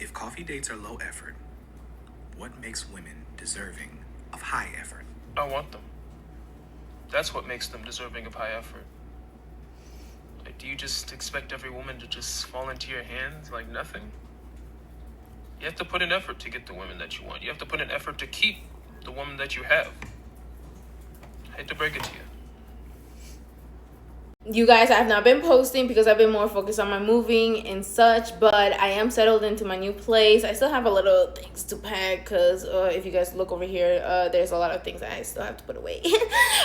If coffee dates are low effort, what makes women deserving of high effort? I want them. That's what makes them deserving of high effort. Like, do you just expect every woman to just fall into your hands like nothing? You have to put an effort to get the women that you want. You have to put an effort to keep the woman that you have. I hate to break it to you. You guys, I have not been posting because I've been more focused on my moving and such, but I am settled into my new place. I still have a little things to pack because if you guys look over here, there's a lot of things that I still have to put away.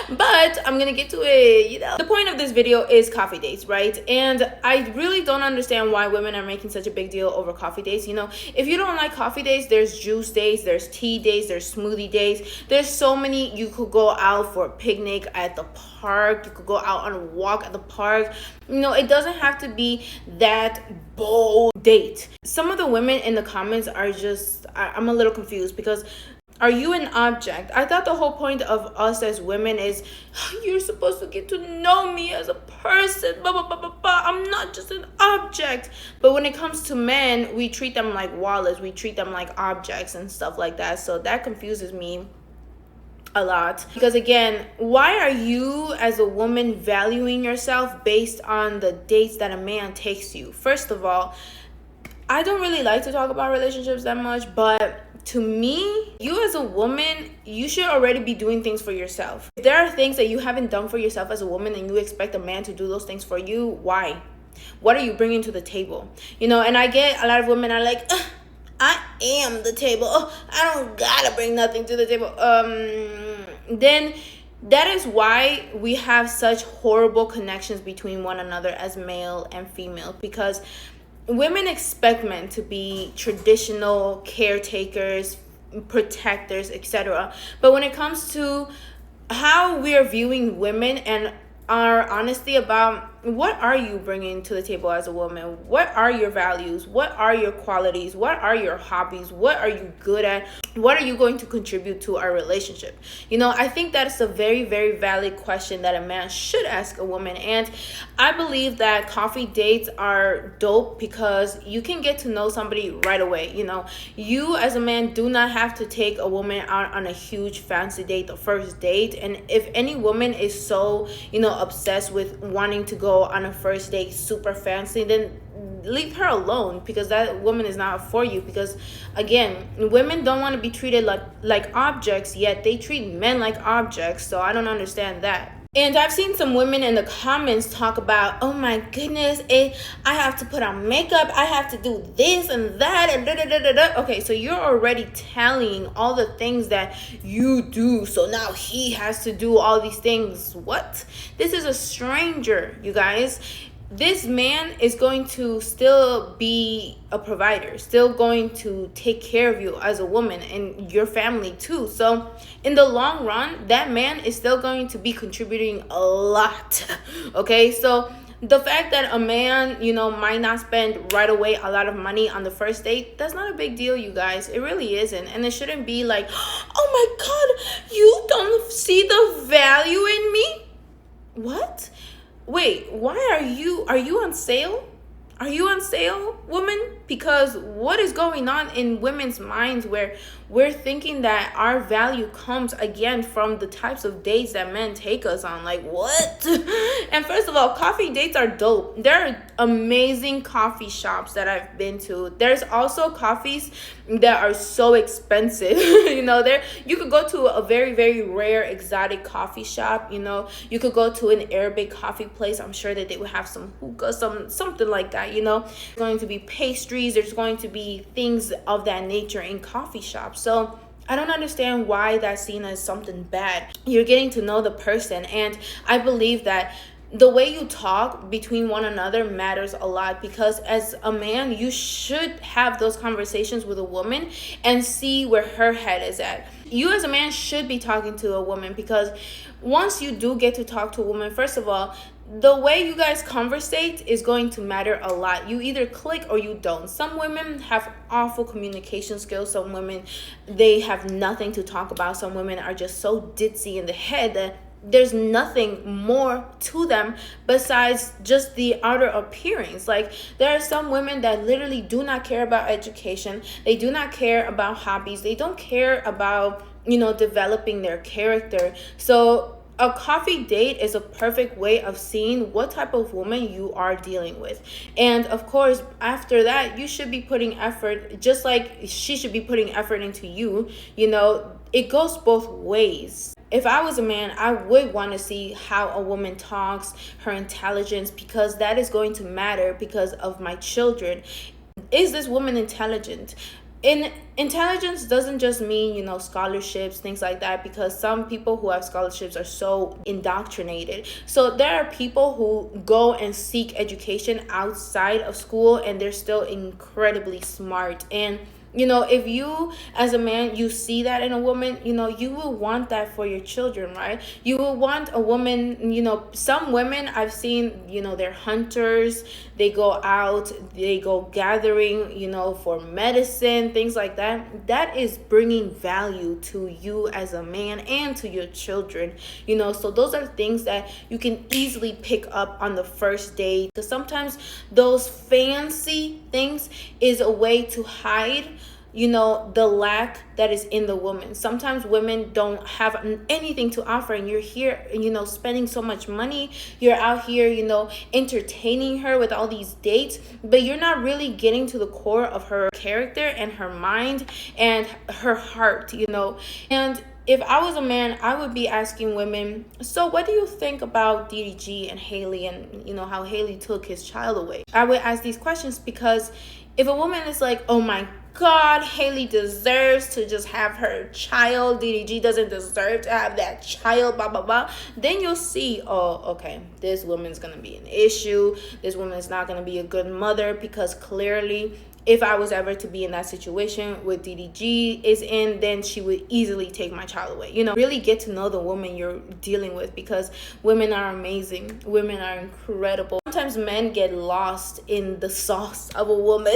But I'm gonna get to it. The point of this video is coffee dates, right? And I really don't understand why women are making such a big deal over coffee dates. If you don't like coffee dates, there's juice days, there's tea days, there's smoothie days. There's so many. You could go out for a picnic at the park. You could go out on a walk at the park. It doesn't have to be that bold date. Some of the women in the comments are just, I'm a little confused because are you an object? I thought the whole point of us as women is you're supposed to get to know me as a person. Blah, blah, blah, blah, blah. I'm not just an object. But when it comes to men, we treat them like wallets. We treat them like objects and stuff like that. So that confuses me a lot because, again, why are you as a woman valuing yourself based on the dates that a man takes you? First of all, I don't really like to talk about relationships that much, but to me, you as a woman, you should already be doing things for yourself. If there are things that you haven't done for yourself as a woman and you expect a man to do those things for you, why? What are you bringing to the table? And I get a lot of women are like, I am the table. I don't gotta bring nothing to the table. Then that is why we have such horrible connections between one another as male and female, because women expect men to be traditional caretakers, protectors, etc. But when it comes to how we are viewing women and our honesty about what are you bringing to the table as a woman, what are your values, what are your qualities, what are your hobbies, what are you good at, what are you going to contribute to our relationship? I think that is a very, very valid question that a man should ask a woman. And I believe that coffee dates are dope because you can get to know somebody right away. You as a man do not have to take a woman out on a huge fancy date, the first date. And if any woman is so obsessed with wanting to go on a first date super fancy, then leave her alone, because that woman is not for you. Because, again, women don't want to be treated like objects, yet they treat men like objects. So I don't understand that. And I've seen some women in the comments talk about, oh my goodness, I have to put on makeup, I have to do this and that, and da da da da da. Okay, so you're already tallying all the things that you do. So now he has to do all these things. What? This is a stranger, you guys. This man is going to still be a provider, still going to take care of you as a woman and your family too. So in the long run, that man is still going to be contributing a lot. Okay, so the fact that a man, might not spend right away a lot of money on the first date, that's not a big deal, you guys. It really isn't. And it shouldn't be like, oh my God, you don't see the value in me? What? Wait, why are you on sale? Are you on sale, woman? Because what is going on in women's minds where we're thinking that our value comes, again, from the types of dates that men take us on? Like, what? And first of all, coffee dates are dope. There are amazing coffee shops that I've been to. There's also coffees that are so expensive. You could go to a very, very rare exotic coffee shop. You could go to an Arabic coffee place. I'm sure that they would have some hookah, something like that. There's going to be pastries, there's going to be things of that nature in coffee shops. So I don't understand why that's seen as something bad. You're getting to know the person, and I believe that the way you talk between one another matters a lot, because as a man, you should have those conversations with a woman and see where her head is at. You as a man should be talking to a woman, because once you do get to talk to a woman, first of all, the way you guys conversate is going to matter a lot. You either click or you don't. Some women have awful communication skills. Some women, they have nothing to talk about. Some women are just so ditzy in the head that there's nothing more to them besides just the outer appearance. Like, there are some women that literally do not care about education. They do not care about hobbies. They don't care about, developing their character. So a coffee date is a perfect way of seeing what type of woman you are dealing with. And of course, after that, you should be putting effort, just like she should be putting effort into you. It goes both ways. If I was a man, I would want to see how a woman talks, her intelligence, because that is going to matter because of my children. Is this woman intelligent? Intelligence doesn't just mean, scholarships, things like that, because some people who have scholarships are so indoctrinated. So there are people who go and seek education outside of school and they're still incredibly smart. And if you as a man, you see that in a woman, you will want that for your children, right? You will want a woman, some women I've seen, they're hunters. They go out, they go gathering, for medicine, things like that. That is bringing value to you as a man and to your children, so those are things that you can easily pick up on the first date. Because sometimes those fancy things is a way to hide the lack that is in the woman. Sometimes women don't have anything to offer, and you're here, spending so much money. You're out here, entertaining her with all these dates, but you're not really getting to the core of her character and her mind and her heart, And if I was a man, I would be asking women, so what do you think about DDG and Haley, and how Haley took his child away? I would ask these questions because if a woman is like, oh my God, Haley deserves to just have her child, DDG doesn't deserve to have that child, blah, blah, blah, then you'll see, oh, okay, this woman's going to be an issue. This woman is not going to be a good mother, because clearly, if I was ever to be in that situation with DDG is in, then she would easily take my child away. Really get to know the woman you're dealing with, because women are amazing. Women are incredible. Sometimes men get lost in the sauce of a woman,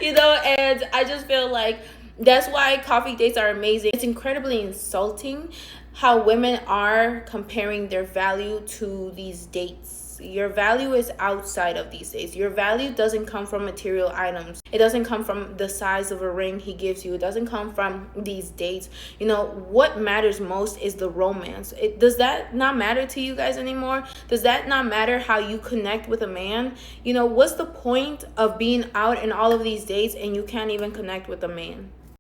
and I just feel like that's why coffee dates are amazing. It's incredibly insulting how women are comparing their value to these dates. Your value is outside of these days. Your value doesn't come from material items. It doesn't come from the size of a ring he gives you. It doesn't come from these dates. What matters most is the romance. Does that not matter to you guys anymore? Does that not matter how you connect with a man? What's the point of being out in all of these dates and you can't even connect with a man?